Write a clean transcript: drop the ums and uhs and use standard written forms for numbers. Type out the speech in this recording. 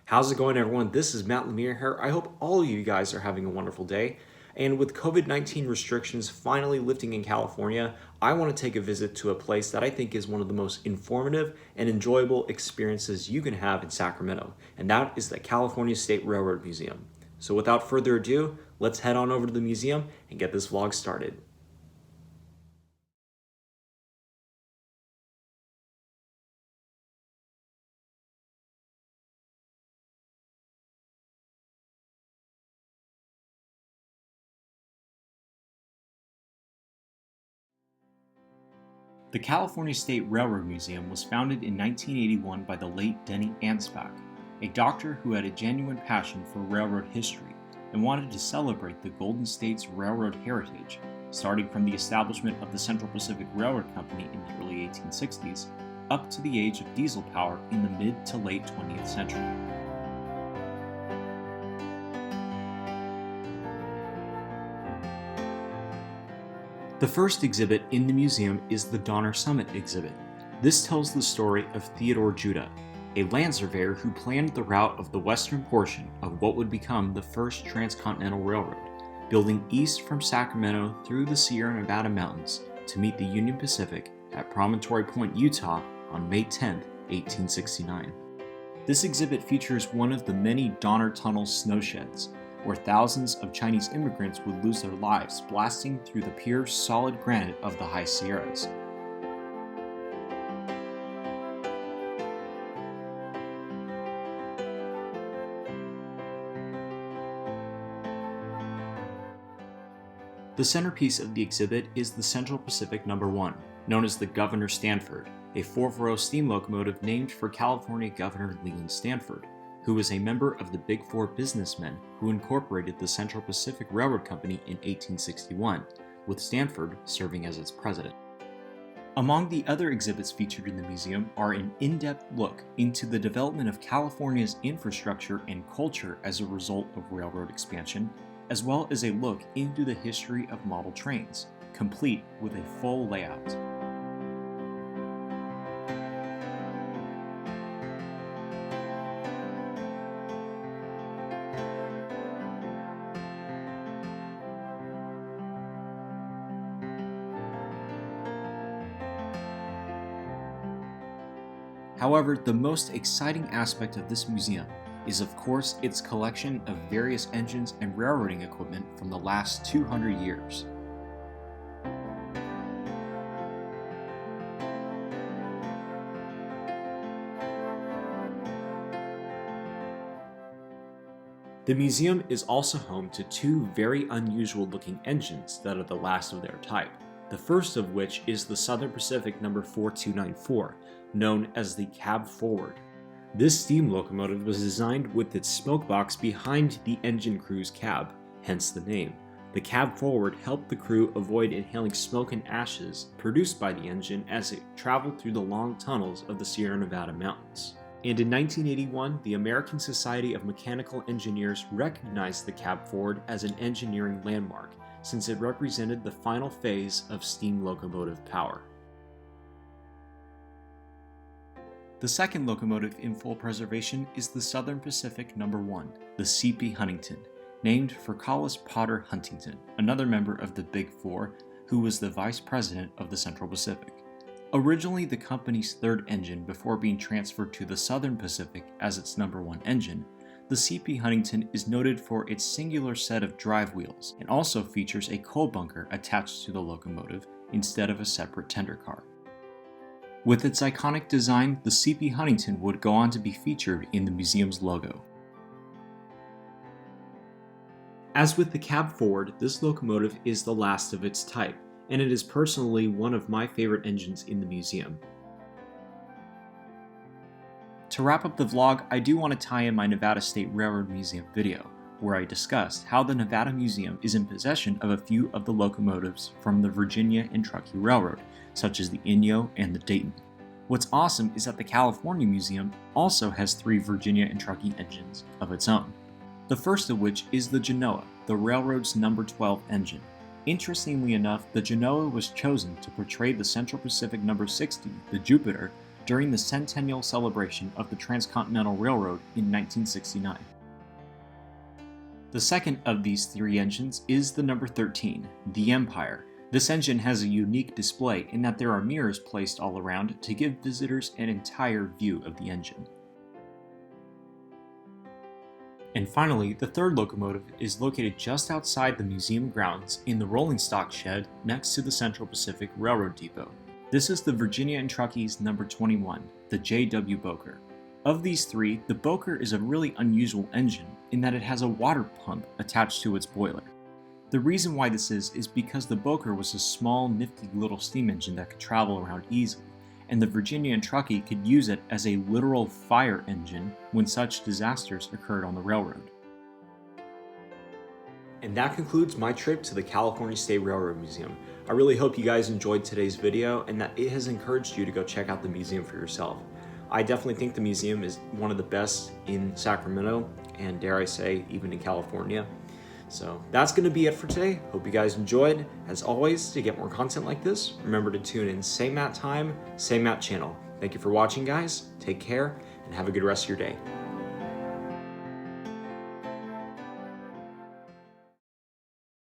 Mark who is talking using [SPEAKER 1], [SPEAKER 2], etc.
[SPEAKER 1] How's it going, everyone? This is Matt Lemire here. I hope all of you guys are having a wonderful day. And with COVID-19 restrictions finally lifting in California, I want to take a visit to a place that I think is one of the most informative and enjoyable experiences you can have in Sacramento, and that is the California State Railroad Museum. So without further ado, let's head on over to the museum and get this vlog started. The California State Railroad Museum was founded in 1981 by the late Denny Anspach, a doctor who had a genuine passion for railroad history and wanted to celebrate the Golden State's railroad heritage, starting from the establishment of the Central Pacific Railroad Company in the early 1860s up to the age of diesel power in the mid to late 20th century. The first exhibit in the museum is the Donner Summit exhibit. This tells the story of Theodore Judah, a land surveyor who planned the route of the western portion of what would become the first Transcontinental Railroad, building east from Sacramento through the Sierra Nevada mountains to meet the Union Pacific at Promontory Point, Utah on May 10, 1869. This exhibit features one of the many Donner Tunnel snow sheds, where thousands of Chinese immigrants would lose their lives blasting through the pure solid granite of the high Sierras. The centerpiece of the exhibit is the Central Pacific No. 1, known as the Governor Stanford, a 4-row steam locomotive named for California Governor Leland Stanford, who was a member of the Big Four businessmen who incorporated the Central Pacific Railroad Company in 1861, with Stanford serving as its president. Among the other exhibits featured in the museum are an in-depth look into the development of California's infrastructure and culture as a result of railroad expansion, as well as a look into the history of model trains, complete with a full layout. However, the most exciting aspect of this museum is, of course, its collection of various engines and railroading equipment from the last 200 years. The museum is also home to two very unusual looking engines that are the last of their type, the first of which is the Southern Pacific No. 4294, known as the Cab Forward. This steam locomotive was designed with its smoke box behind the engine crew's cab, hence the name. The Cab Forward helped the crew avoid inhaling smoke and ashes produced by the engine as it traveled through the long tunnels of the Sierra Nevada mountains. And in 1981, the American Society of Mechanical Engineers recognized the Cab Forward as an engineering landmark, since it represented the final phase of steam locomotive power. The second locomotive in full preservation is the Southern Pacific No. 1, the C.P. Huntington, named for Collis Potter Huntington, another member of the Big Four who was the vice president of the Central Pacific. Originally the company's third engine before being transferred to the Southern Pacific as its No. 1 engine, the C.P. Huntington is noted for its singular set of drive wheels and also features a coal bunker attached to the locomotive instead of a separate tender car. With its iconic design, the C.P. Huntington would go on to be featured in the museum's logo. As with the Cab Forward, this locomotive is the last of its type, and it is personally one of my favorite engines in the museum. To wrap up the vlog, I do want to tie in my Nevada State Railroad Museum video, where I discussed how the Nevada Museum is in possession of a few of the locomotives from the Virginia and Truckee Railroad, such as the Inyo and the Dayton. What's awesome is that the California Museum also has 3 Virginia and Truckee engines of its own. The first of which is the Genoa, the railroad's No. 12 engine. Interestingly enough, the Genoa was chosen to portray the Central Pacific No. 60, the Jupiter, during the centennial celebration of the Transcontinental Railroad in 1969. The second of these three engines is the number 13, the Empire. This engine has a unique display in that there are mirrors placed all around to give visitors an entire view of the engine. And finally, the third locomotive is located just outside the museum grounds in the rolling stock shed next to the Central Pacific Railroad Depot. This is the Virginia and Truckee's number 21, the J.W. Boker. Of these three, the Boker is a really unusual engine in that it has a water pump attached to its boiler. The reason why this is because the Boker was a small, nifty little steam engine that could travel around easily, and the Virginia and Truckee could use it as a literal fire engine when such disasters occurred on the railroad. And that concludes my trip to the California State Railroad Museum. I really hope you guys enjoyed today's video and that it has encouraged you to go check out the museum for yourself. I definitely think the museum is one of the best in Sacramento, and dare I say, even in California. So that's going to be it for today. Hope you guys enjoyed. As always, to get more content like this, remember to tune in same Matt time, same Matt channel. Thank you for watching, guys. Take care and have a good rest of your day.